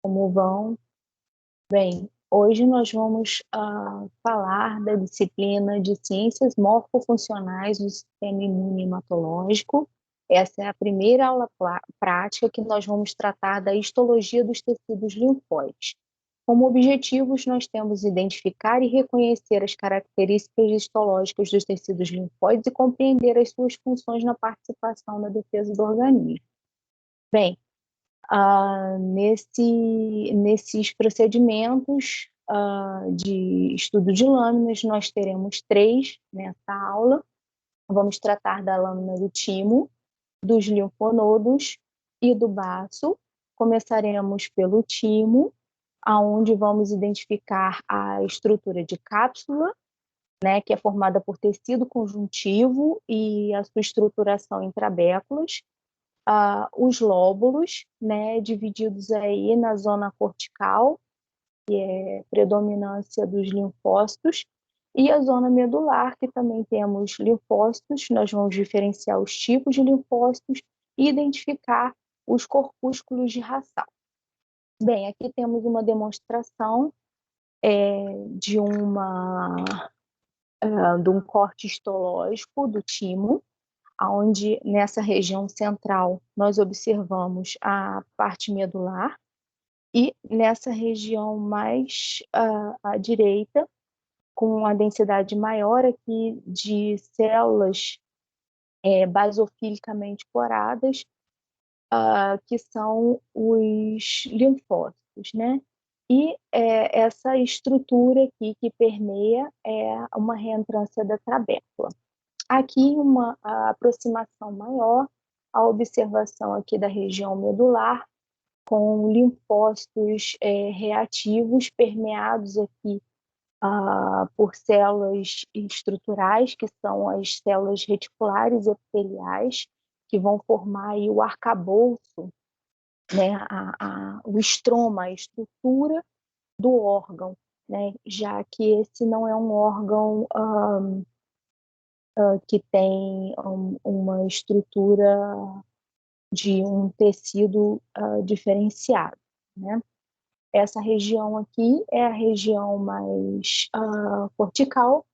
Como vão? Bem, hoje nós vamos falar da disciplina de Ciências Morfofuncionais do Sistema Imune Hematológico. Essa é a primeira aula prática que nós vamos tratar da histologia dos tecidos linfóides. Como objetivos, nós temos identificar e reconhecer as características histológicas dos tecidos linfóides e compreender as suas funções na participação na defesa do organismo. Bem, nesses procedimentos de estudo de lâminas, nós teremos 3 nessa aula. Vamos tratar da lâmina do timo, dos linfonodos e do baço. Começaremos pelo timo, aonde vamos identificar a estrutura de cápsula, né, que é formada por tecido conjuntivo e a sua estruturação em trabéculas. Os lóbulos, né, divididos aí na zona cortical, que é predominância dos linfócitos, e a zona medular, que também temos linfócitos. Nós vamos diferenciar os tipos de linfócitos e identificar os corpúsculos de Hassall. Bem, aqui temos uma demonstração de um corte histológico do timo, onde nessa região central nós observamos a parte medular, e nessa região mais à direita, com a densidade maior aqui de células basofilicamente coradas, que são os linfócitos, né? E essa estrutura aqui que permeia é uma reentrância da trabécula. Aqui uma aproximação maior, a observação aqui da região medular, com linfócitos reativos permeados aqui por células estruturais, que são as células reticulares epiteliais, que vão formar aí o arcabouço, né, o estroma, a estrutura do órgão, né, já que esse não é um órgão que tem uma estrutura de um tecido diferenciado, né? Essa região aqui é a região mais cortical,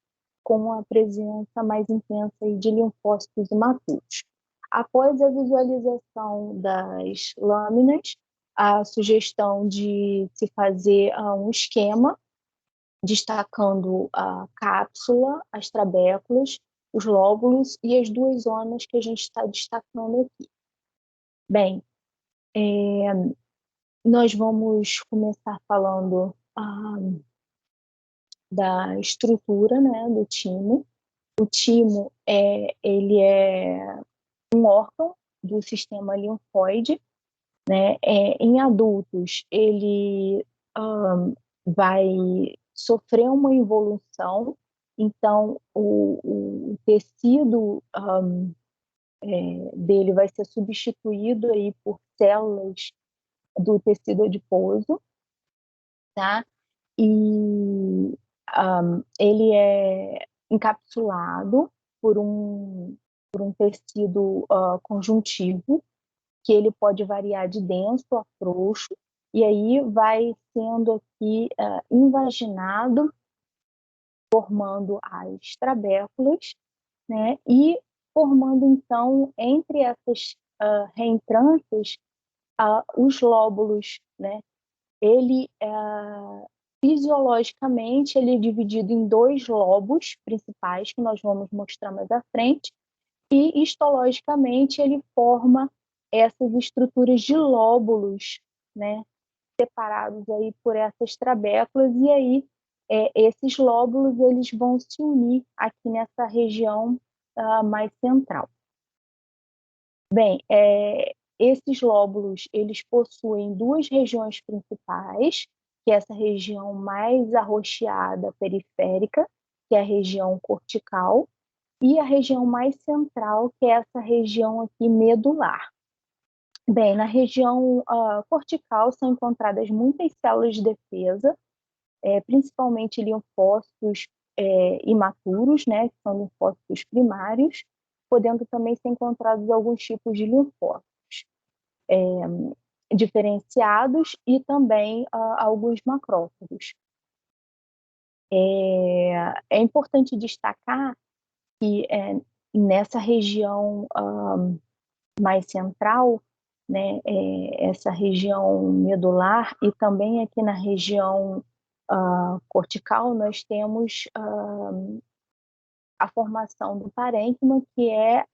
com a presença mais intensa de linfócitos imaturos. Após a visualização das lâminas, a sugestão de se fazer um esquema, destacando a cápsula, as trabéculas, os lóbulos e as 2 zonas que a gente está destacando aqui. Bem, nós vamos começar falando da estrutura, né, do timo. O timo ele é um órgão do sistema linfóide, né? Em adultos, ele vai sofrer uma involução, então o tecido dele vai ser substituído aí por células do tecido adiposo, tá? E ele é encapsulado por um tecido conjuntivo, que ele pode variar de denso a frouxo, e aí vai sendo aqui invaginado, formando as trabéculas, né? E formando, então, entre essas reentrâncias, os lóbulos, né? Ele, fisiologicamente, ele é dividido em 2 lobos principais, que nós vamos mostrar mais à frente, e histologicamente ele forma essas estruturas de lóbulos, né, separados aí por essas trabéculas, e aí esses lóbulos eles vão se unir aqui nessa região mais central. Bem, esses lóbulos eles possuem 2 regiões principais, que é essa região mais arroxeada periférica, que é a região cortical, e a região mais central, que é essa região aqui medular. Bem, na região cortical são encontradas muitas células de defesa, principalmente linfócitos imaturos, né, que são linfócitos primários, podendo também ser encontrados alguns tipos de linfócitos. diferenciados e também alguns macrófagos. É importante destacar que nessa região mais central, né, essa região medular e também aqui na região cortical, nós temos a formação do parênquima, que é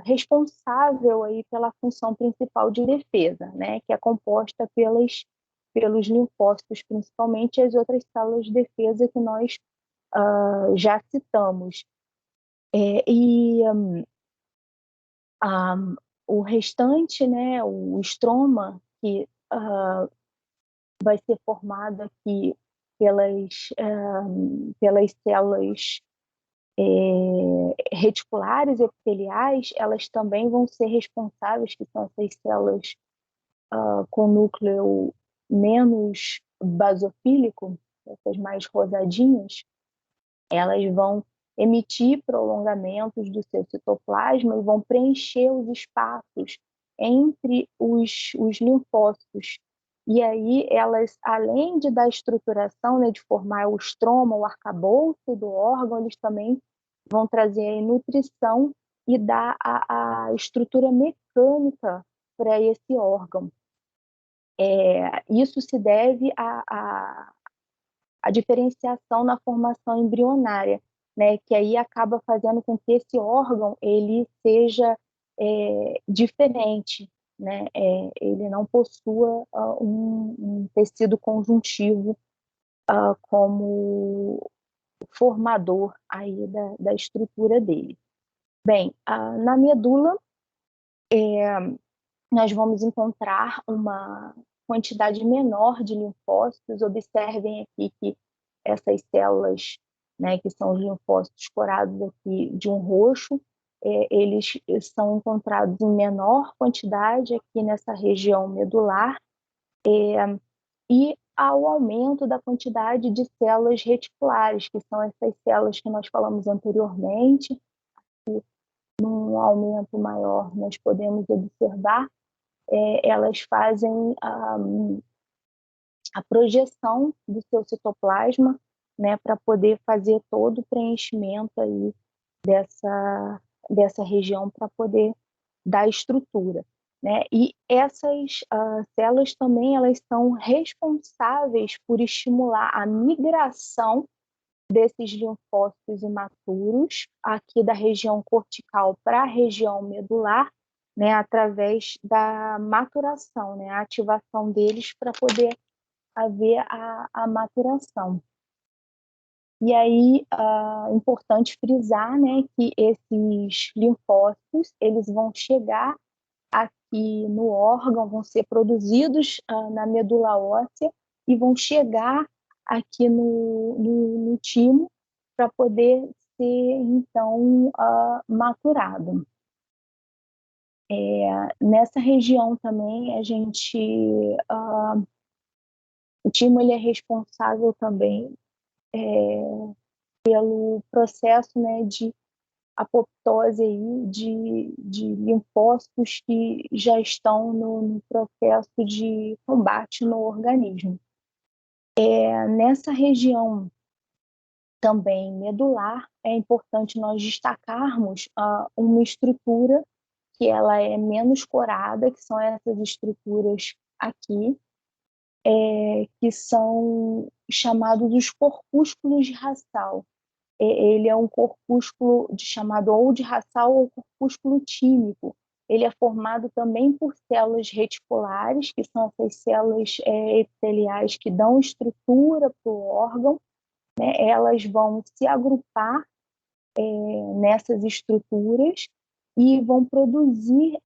responsável aí pela função principal de defesa, né, que é composta pelos linfócitos, principalmente, e as outras células de defesa que nós já citamos. O restante, né, o estroma, que vai ser formado aqui pelas células reticulares epiteliais, elas também vão ser responsáveis, que são essas células com núcleo menos basofílico, essas mais rosadinhas, elas vão emitir prolongamentos do seu citoplasma e vão preencher os espaços entre os linfócitos. E aí elas, além de dar estruturação, né, de formar o estroma, o arcabouço do órgão, eles também vão trazer a nutrição e dar a estrutura mecânica para esse órgão. Isso se deve à diferenciação na formação embrionária, né, que aí acaba fazendo com que esse órgão ele seja diferente, né, ele não possua um tecido conjuntivo como formador aí da estrutura dele. Bem, na medula nós vamos encontrar uma quantidade menor de linfócitos. Observem aqui que essas células, né, que são os linfócitos corados aqui de um roxo, eles são encontrados em menor quantidade aqui nessa região medular, e ao aumento da quantidade de células reticulares, que são essas células que nós falamos anteriormente, e num aumento maior nós podemos observar, elas fazem a projeção do seu citoplasma, né, para poder fazer todo o preenchimento aí dessa região para poder dar estrutura, né? E essas células também elas são responsáveis por estimular a migração desses linfócitos imaturos aqui da região cortical para a região medular, né, através da maturação, né, a ativação deles para poder haver a maturação. E aí, é importante frisar, né, que esses linfócitos, eles vão chegar aqui no órgão, vão ser produzidos na medula óssea e vão chegar aqui no timo para poder ser, então, maturado. Nessa região também, o timo ele é responsável também pelo processo, né, de apoptose aí de linfócitos que já estão no processo de combate no organismo. Nessa região também medular, é importante nós destacarmos uma estrutura que ela é menos corada, que são essas estruturas aqui, que são chamados os corpúsculos de Hassall. Ele é um corpúsculo chamado ou de Hassall ou corpúsculo tímico. Ele é formado também por células reticulares, que são essas células epiteliais que dão estrutura para o órgão, né? Elas vão se agrupar nessas estruturas e vão produzir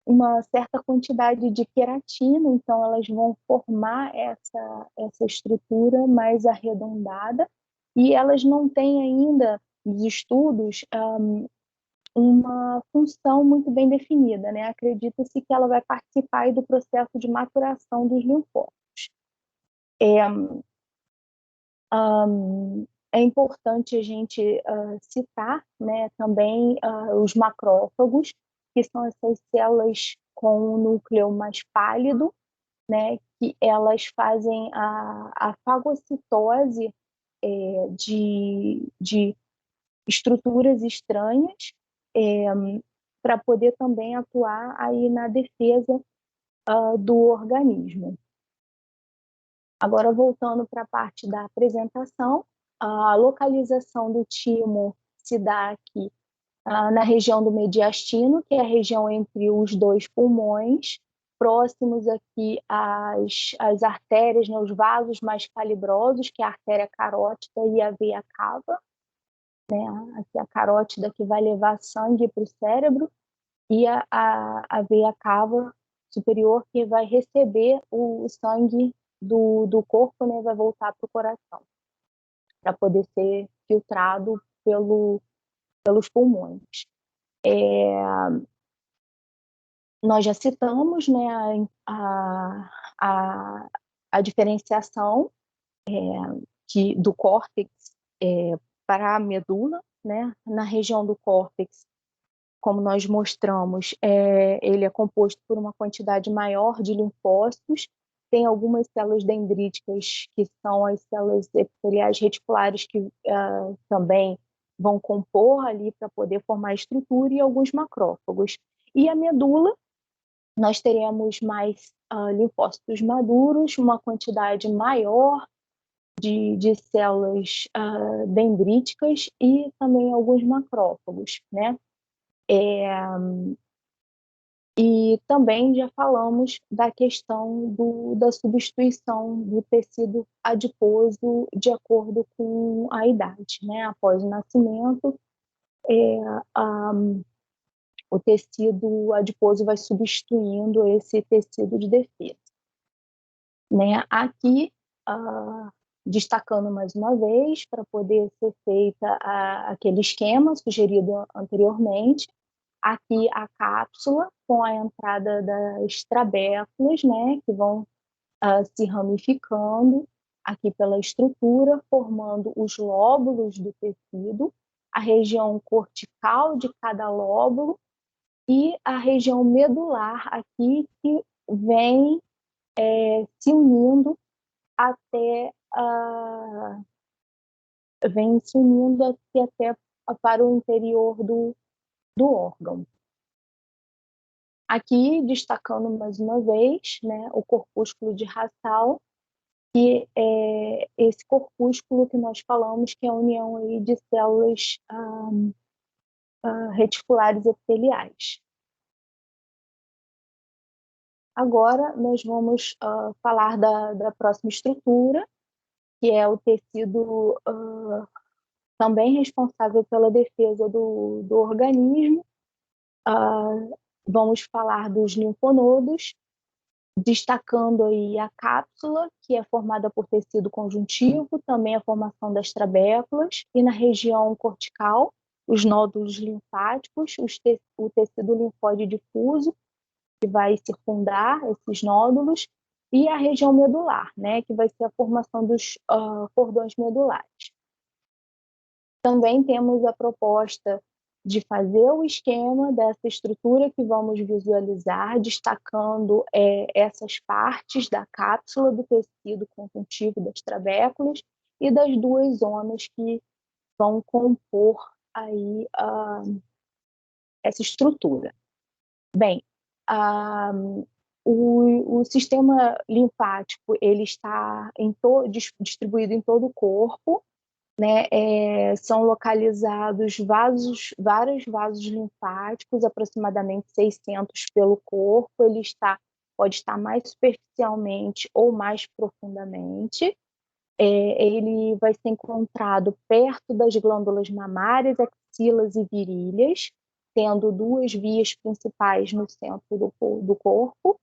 uma certa quantidade de queratina, então elas vão formar essa estrutura mais arredondada, e elas não têm ainda, nos estudos, uma função muito bem definida, né? Acredita-se que ela vai participar aí do processo de maturação dos linfócitos. É importante a gente citar, né, também os macrófagos, que são essas células com um núcleo mais pálido, né, que elas fazem a fagocitose de estruturas estranhas, para poder também atuar aí na defesa do organismo. Agora, voltando para a parte da apresentação, a localização do timo se dá aqui na região do mediastino, que é a região entre os dois pulmões, próximos aqui às artérias, né, os vasos mais calibrosos, que é a artéria carótida e a veia cava, né, aqui a carótida que vai levar sangue para o cérebro, e a veia cava superior que vai receber o sangue do corpo, né, vai voltar para o coração, para poder ser filtrado pelos pulmões. Nós já citamos, né, a diferenciação do córtex para a medula, né? Na região do córtex, como nós mostramos, ele é composto por uma quantidade maior de linfócitos, tem algumas células dendríticas, que são as células epiteliais reticulares, que também vão compor ali para poder formar estrutura, e alguns macrófagos. E a medula, nós teremos mais linfócitos maduros, uma quantidade maior de células dendríticas e também alguns macrófagos, né? E também já falamos da questão da substituição do tecido adiposo de acordo com a idade, né? Após o nascimento, o tecido adiposo vai substituindo esse tecido de defesa, né? Aqui, destacando mais uma vez, para poder ser feita aquele esquema sugerido anteriormente, aqui a cápsula com a entrada das trabéculas, né, que vão se ramificando aqui pela estrutura, formando os lóbulos do tecido, a região cortical de cada lóbulo e a região medular aqui, que vem se unindo até para o interior do órgão. Aqui, destacando mais uma vez, né, o corpúsculo de Hassall, que é esse corpúsculo que nós falamos, que é a união aí de células reticulares epiteliais. Agora, nós vamos falar da próxima estrutura, que é o tecido também responsável pela defesa do organismo. Vamos falar dos linfonodos, destacando aí a cápsula, que é formada por tecido conjuntivo, também a formação das trabéculas, e na região cortical, os nódulos linfáticos, o tecido linfóide difuso, que vai circundar esses nódulos, e a região medular, né, que vai ser a formação dos cordões medulares. Também temos a proposta de fazer o esquema dessa estrutura que vamos visualizar, destacando essas partes da cápsula do tecido conjuntivo das trabéculas e das duas zonas que vão compor aí essa estrutura. Bem, o sistema linfático ele está distribuído em todo o corpo, né? São localizados vários vasos linfáticos, aproximadamente 600 pelo corpo. Ele pode estar mais superficialmente ou mais profundamente. Ele vai ser encontrado perto das glândulas mamárias, axilas e virilhas, tendo duas vias principais no centro do corpo.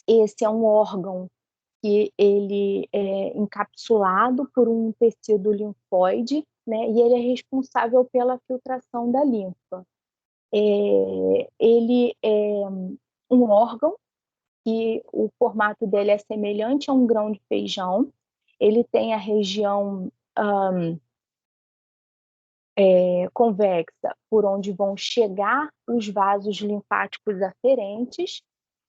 Esse é um órgão que ele é encapsulado por um tecido linfóide, né, e ele é responsável pela filtração da linfa. Ele é um órgão que o formato dele é semelhante a um grão de feijão. Ele tem a região convexa, por onde vão chegar os vasos linfáticos aferentes,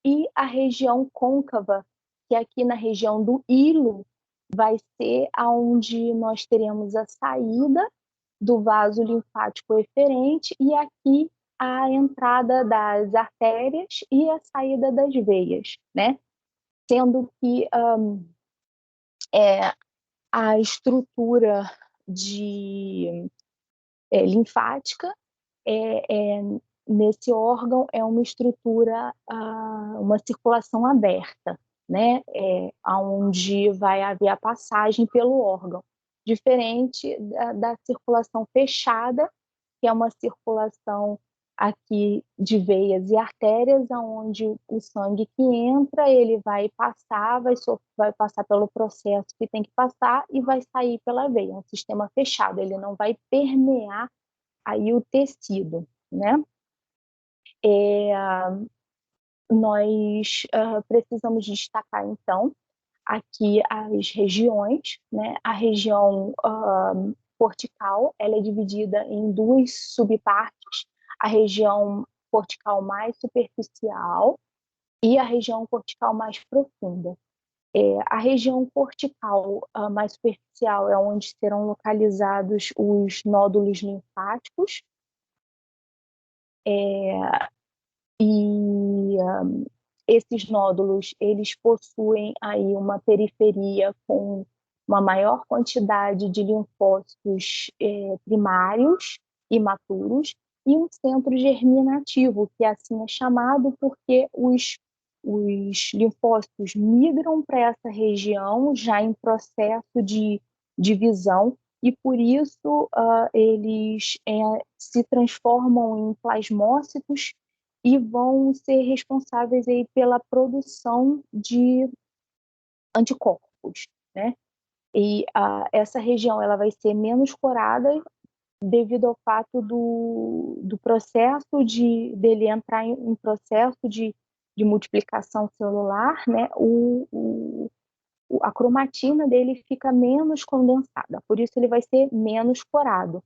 e a região côncava, que aqui na região do hilo vai ser aonde nós teremos a saída do vaso linfático eferente e aqui a entrada das artérias e a saída das veias, né? Sendo que a estrutura linfática nesse órgão é uma estrutura, uma circulação aberta, né? Onde vai haver a passagem pelo órgão, diferente da circulação fechada, que é uma circulação aqui de veias e artérias, onde o sangue que entra, ele vai passar, vai passar pelo processo que tem que passar e vai sair pela veia. É um sistema fechado, ele não vai permear aí o tecido, né? Nós precisamos destacar, então, aqui as regiões, né? A região cortical, ela é dividida em duas subpartes, a região cortical mais superficial e a região cortical mais profunda. A região cortical mais superficial é onde serão localizados os nódulos linfáticos, e esses nódulos, eles possuem aí uma periferia com uma maior quantidade de linfócitos primários imaturos e um centro germinativo, que assim é chamado porque os linfócitos migram para essa região já em processo de divisão e por isso eles se transformam em plasmócitos e vão ser responsáveis aí pela produção de anticorpos, né? E essa região ela vai ser menos corada devido ao fato do processo dele entrar em processo de multiplicação celular, né? A cromatina dele fica menos condensada, por isso ele vai ser menos corado.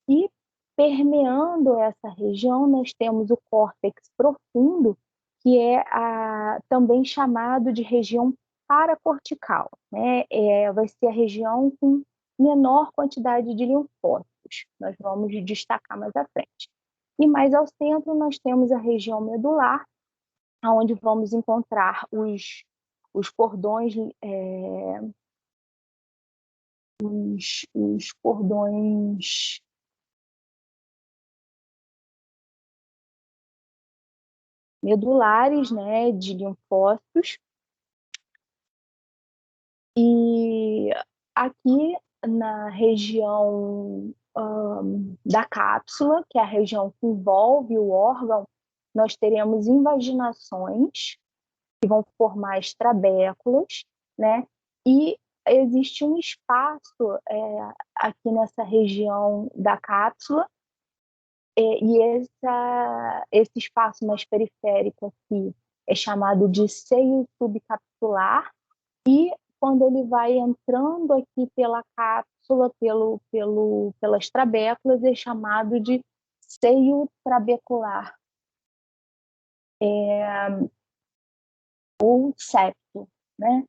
E permeando essa região, nós temos o córtex profundo, que é também chamado de região paracortical, né? Vai ser a região com menor quantidade de linfócitos. Nós vamos destacar mais à frente. E mais ao centro, nós temos a região medular, onde vamos encontrar os cordões, os cordões medulares, né, de linfócitos. E aqui na região da cápsula, que é a região que envolve o órgão, nós teremos invaginações, que vão formar extrabéculos, né? E existe um espaço aqui nessa região da cápsula, e esse espaço mais periférico aqui é chamado de seio subcapsular, e quando ele vai entrando aqui pela cápsula, pelas trabéculas, é chamado de seio trabecular, ou septo, né?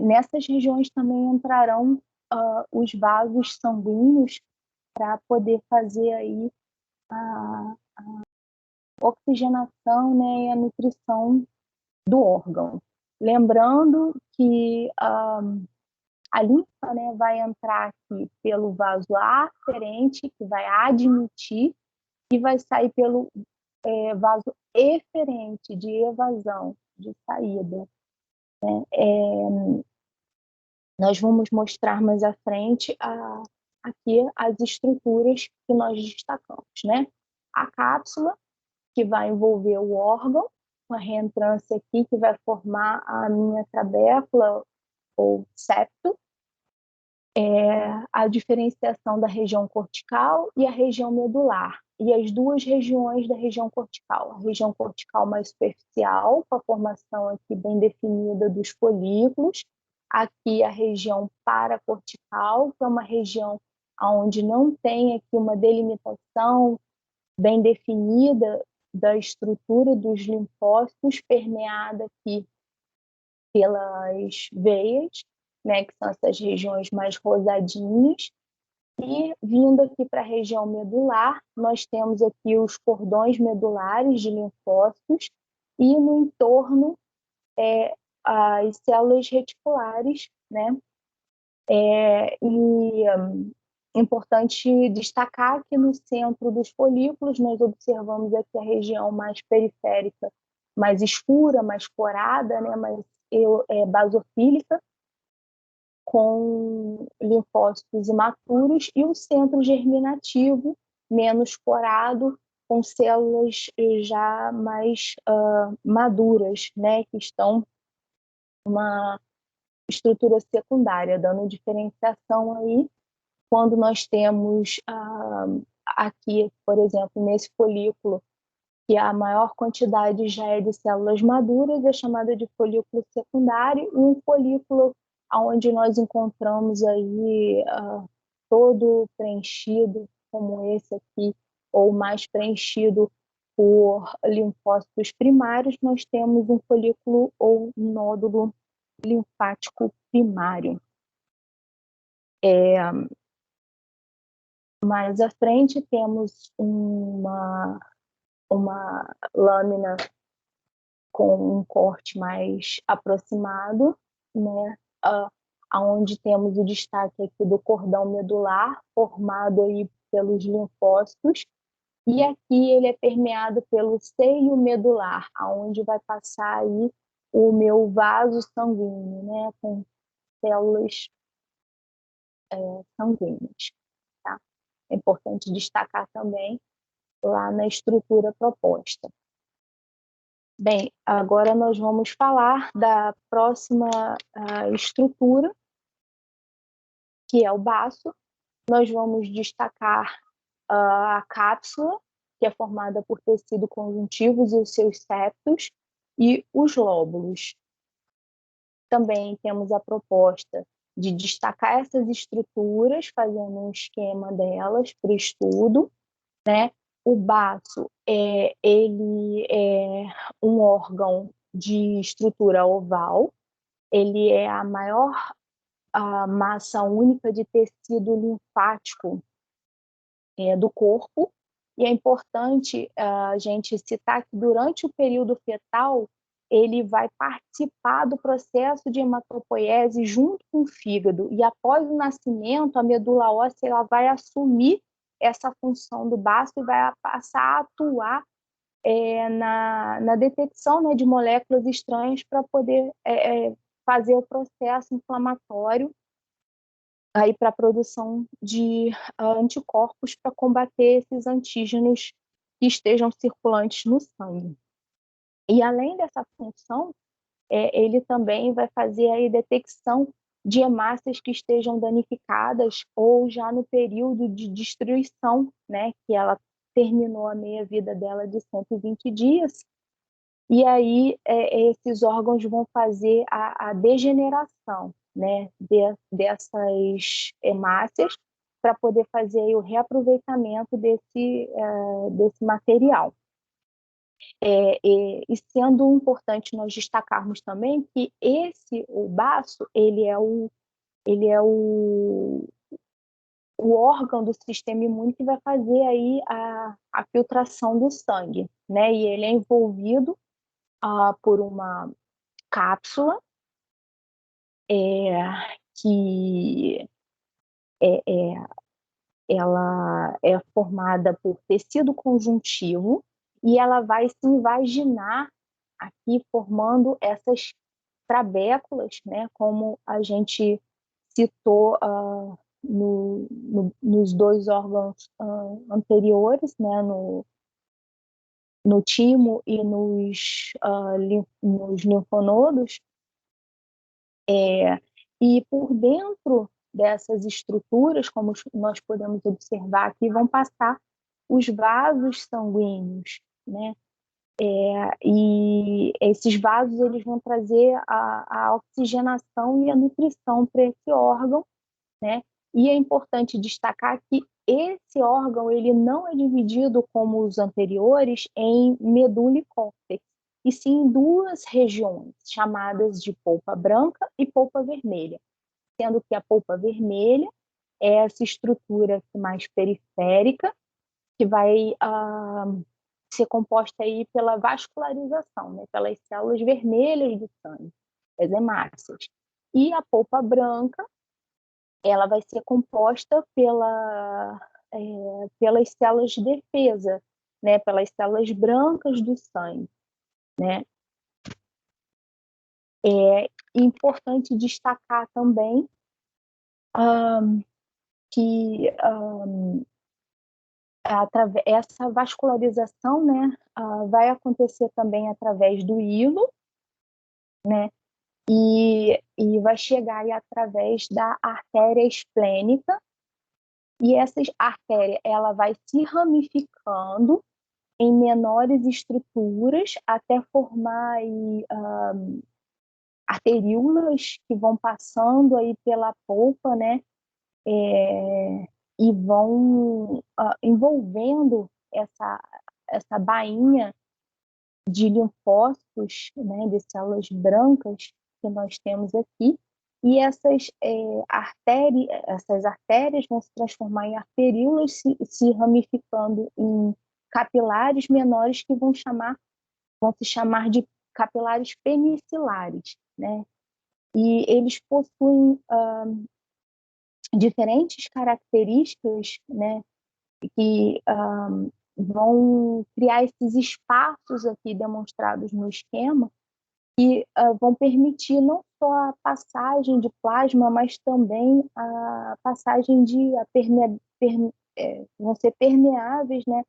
Nessas regiões também entrarão os vasos sanguíneos para poder fazer aí a oxigenação, né, e a nutrição do órgão. Lembrando que a linfa, né, vai entrar aqui pelo vaso aferente, que vai admitir, e vai sair pelo vaso eferente, de evasão, de saída. Né? Nós vamos mostrar mais à frente aqui as estruturas que nós destacamos, né? A cápsula, que vai envolver o órgão, uma reentrância aqui que vai formar a minha trabécula ou septo, a diferenciação da região cortical e a região medular, e as duas regiões da região cortical. A região cortical mais superficial, com a formação aqui bem definida dos folículos, aqui a região paracortical, que é uma região onde não tem aqui uma delimitação bem definida da estrutura dos linfócitos, permeada aqui pelas veias, né, que são essas regiões mais rosadinhas, e vindo aqui para a região medular, nós temos aqui os cordões medulares de linfócitos e no entorno as células reticulares, né? Importante destacar que no centro dos folículos nós observamos aqui a região mais periférica, mais escura, mais corada, né? Mais basofílica, com linfócitos imaturos, e o centro germinativo, menos corado, com células já mais maduras, né, que estão uma estrutura secundária, dando diferenciação aí quando nós temos aqui, por exemplo, nesse folículo, que a maior quantidade já é de células maduras, é chamada de folículo secundário, e um folículo onde nós encontramos aí todo preenchido, como esse aqui, ou mais preenchido por linfócitos primários, nós temos um folículo ou um nódulo linfático primário. Mais à frente temos uma lâmina com um corte mais aproximado, né? Onde temos o destaque aqui do cordão medular, formado aí pelos linfócitos, e aqui ele é permeado pelo seio medular, aonde vai passar aí o meu vaso sanguíneo, né? Com células sanguíneas, tá? É importante destacar também lá na estrutura proposta. Bem, agora nós vamos falar da próxima estrutura, que é o baço. Nós vamos destacar a cápsula, que é formada por tecido conjuntivos e os seus septos, e os lóbulos. Também temos a proposta de destacar essas estruturas, fazendo um esquema delas para o estudo, né? O baço ele é um órgão de estrutura oval, ele é a maior massa única de tecido linfático do corpo, e é importante a gente citar que durante o período fetal ele vai participar do processo de hematopoiese junto com o fígado, e após o nascimento a medula óssea ela vai assumir essa função do baço e vai passar a atuar na detecção, né, de moléculas estranhas para poder fazer o processo inflamatório aí para a produção de anticorpos para combater esses antígenos que estejam circulantes no sangue. E além dessa função, ele também vai fazer a detecção de hemácias que estejam danificadas ou já no período de destruição, né, que ela terminou a meia-vida dela de 120 dias, e aí esses órgãos vão fazer a degeneração, né, dessas hemácias para poder fazer aí o reaproveitamento desse material. E sendo importante nós destacarmos também que o baço, ele é o órgão do sistema imune que vai fazer aí a filtração do sangue, né? E ele é envolvido por uma cápsula que ela é formada por tecido conjuntivo e ela vai se invaginar aqui formando essas trabéculas, né, como a gente citou nos dois órgãos anteriores, né, no timo e nos linfonodos, e por dentro dessas estruturas, como nós podemos observar aqui, vão passar os vasos sanguíneos, né? E esses vasos eles vão trazer a oxigenação e a nutrição para esse órgão, né? E é importante destacar que esse órgão ele não é dividido como os anteriores em medula e córtex, e sim em duas regiões, chamadas de polpa branca e polpa vermelha, sendo que a polpa vermelha é essa estrutura mais periférica, que vai ser composta aí pela vascularização, né, pelas células vermelhas do sangue, as hemácias. E a polpa branca, ela vai ser composta pelas células de defesa, né, pelas células brancas do sangue, né. É importante destacar também que essa vascularização, né, vai acontecer também através do hilo, né, e vai chegar aí através da artéria esplênica, e essa artéria ela vai se ramificando em menores estruturas até formar aí, arteríolas que vão passando aí pela polpa, né, e vão envolvendo essa bainha de linfócitos, né, de células brancas que nós temos aqui, e essas artérias vão se transformar em arteríolas, se ramificando em capilares menores que vão se chamar de capilares penicilares, né? E eles possuem diferentes características, né, que vão criar esses espaços aqui demonstrados no esquema, que vão permitir não só a passagem de plasma, mas também a passagem vão ser permeáveis, né,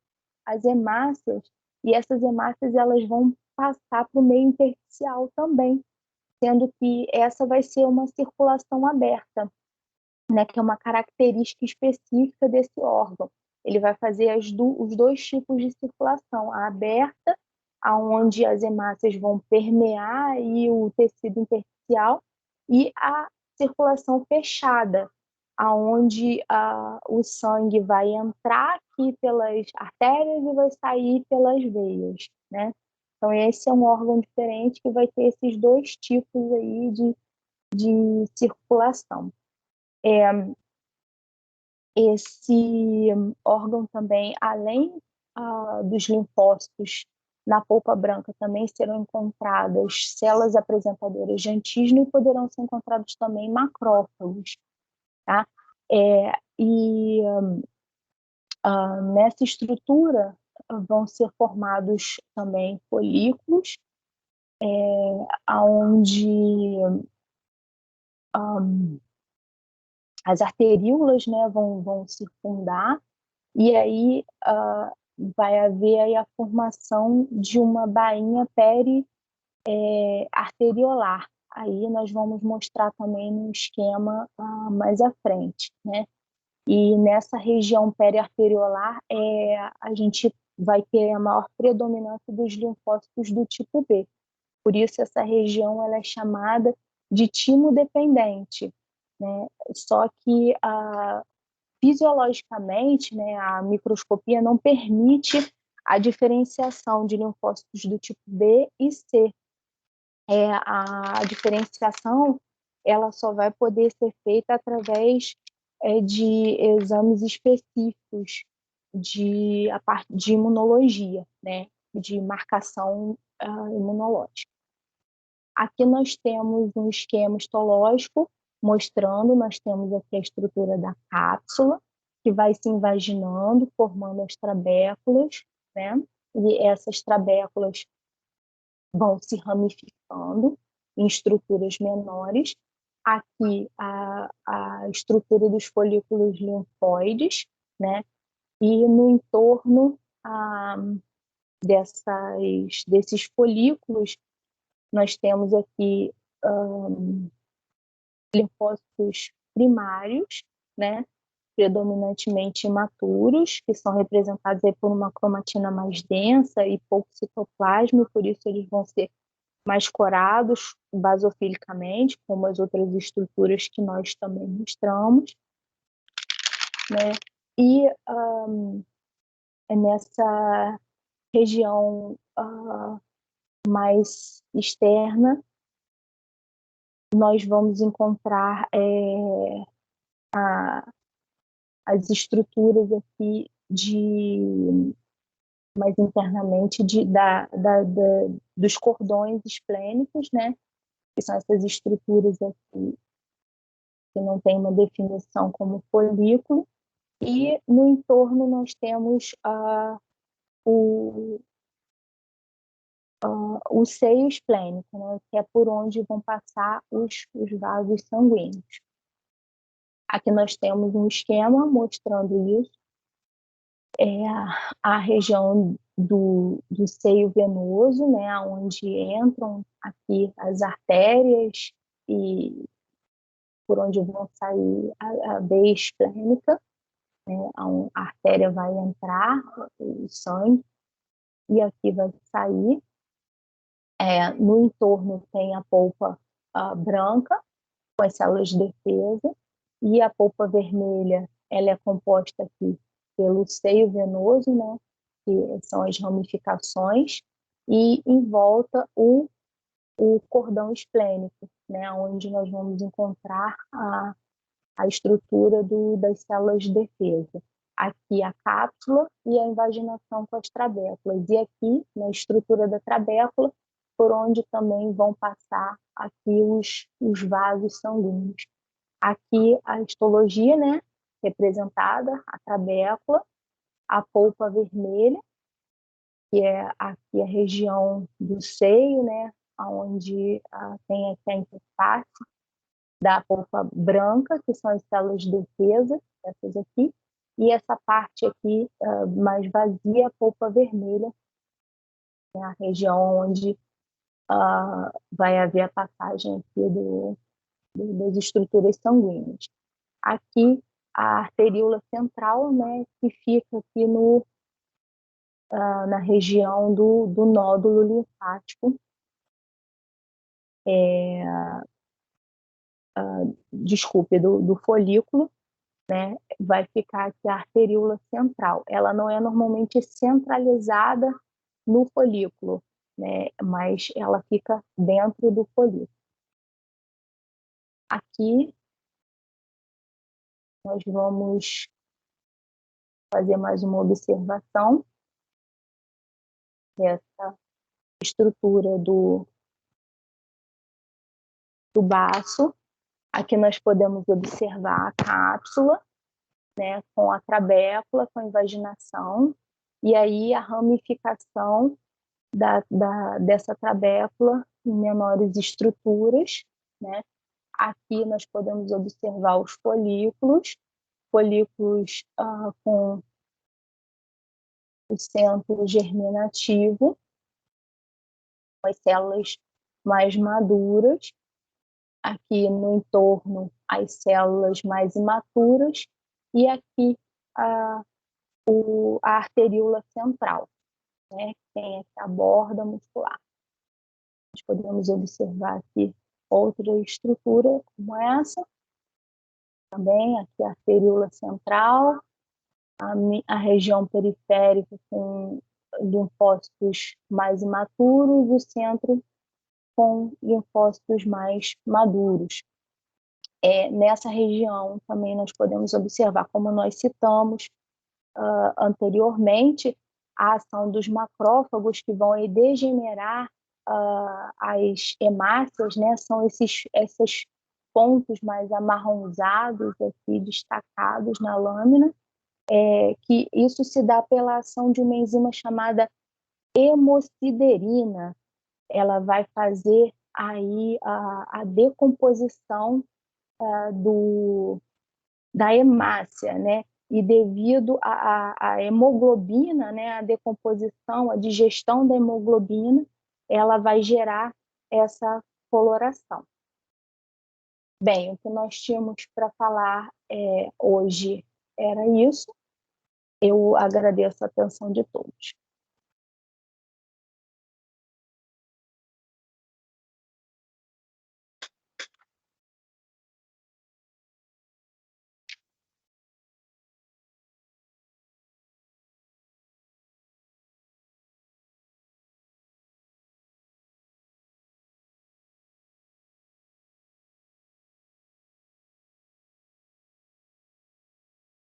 as hemácias, e essas hemácias elas vão passar para o meio intersticial também, sendo que essa vai ser uma circulação aberta, né, que é uma característica específica desse órgão. Ele vai fazer os dois tipos de circulação, a aberta, aonde as hemácias vão permear e o tecido intersticial, e a circulação fechada, aonde o sangue vai entrar aqui pelas artérias e vai sair pelas veias, né? Então esse é um órgão diferente que vai ter esses dois tipos aí de circulação. Esse órgão também, além dos linfócitos, na polpa branca também serão encontradas células apresentadoras de antígeno e poderão ser encontrados também macrófagos, tá? E nessa estrutura vão ser formados também folículos, onde as arteríolas, né, vão circundar, e aí vai haver aí a formação de uma bainha periarteriolar. Aí nós vamos mostrar também no esquema mais à frente, né? E nessa região periarteriolar a gente vai ter a maior predominância dos linfócitos do tipo B. Por isso essa região ela é chamada de timo dependente, né? Só que fisiologicamente, né, a microscopia não permite a diferenciação de linfócitos do tipo B e C. A diferenciação ela só vai poder ser feita através de exames específicos a parte de imunologia, né, de marcação imunológica. Aqui nós temos um esquema histológico mostrando, nós temos aqui a estrutura da cápsula, que vai se invaginando, formando as trabéculas, né? E essas trabéculas vão se ramificando em estruturas menores. Aqui a estrutura dos folículos linfóides, né? E no entorno desses folículos, nós temos aqui linfócitos primários, né, predominantemente imaturos, que são representados aí por uma cromatina mais densa e pouco citoplasma, e por isso eles vão ser mais corados basofilicamente, como as outras estruturas que nós também mostramos. né? E nessa região mais externa, nós vamos encontrar as estruturas aqui mais internamente dos cordões esplênicos, né? Que são essas estruturas aqui que não tem uma definição como folículo, e no entorno nós temos o seio esplênico, né? Que é por onde vão passar os vasos sanguíneos. Aqui nós temos um esquema mostrando isso. A região do seio venoso, né, onde entram aqui as artérias e por onde vão sair a veia esplênica, né, a artéria vai entrar, o sangue, e aqui vai sair. No entorno tem a polpa branca, com as células de defesa, e a polpa vermelha, ela é composta aqui pelo seio venoso, né, que são as ramificações, e em volta o cordão esplênico, né, onde nós vamos encontrar a estrutura das células de defesa. Aqui a cápsula e a invaginação com as trabéculas. E aqui, na estrutura da trabécula, por onde também vão passar aqui os vasos sanguíneos. Aqui a histologia, né, representada, a trabécula, a polpa vermelha, que é aqui a região do seio, né, onde tem aqui a interface da polpa branca, que são as células de defesa, essas aqui, e essa parte aqui mais vazia, a polpa vermelha, é a região onde vai haver a passagem aqui das estruturas sanguíneas. Aqui a arteríola central, né, que fica aqui na região do nódulo linfático, desculpe, do folículo, né, vai ficar aqui a arteríola central. Ela não é normalmente centralizada no folículo, né, mas ela fica dentro do folículo. Aqui nós vamos fazer mais uma observação dessa estrutura do baço. Aqui nós podemos observar a cápsula, né, com a trabécula, com a invaginação, e aí a ramificação dessa trabécula em menores estruturas, né? Aqui nós podemos observar os folículos com o centro germinativo, as células mais maduras, aqui no entorno as células mais imaturas, e aqui a arteríola central, né, que tem aqui a borda muscular. Nós podemos observar aqui outra estrutura como essa, também aqui a arteríola central, a região periférica com linfócitos mais imaturos, o centro com linfócitos mais maduros. Nessa região também nós podemos observar, como nós citamos anteriormente, a ação dos macrófagos que vão degenerar as hemácias, né? São esses pontos mais amarronzados aqui, destacados na lâmina, que isso se dá pela ação de uma enzima chamada hemosiderina. Ela vai fazer aí a decomposição da hemácia, né? E devido à hemoglobina, né, a decomposição, a digestão da hemoglobina, ela vai gerar essa coloração. Bem, o que nós tínhamos para falar hoje era isso. Eu agradeço a atenção de todos.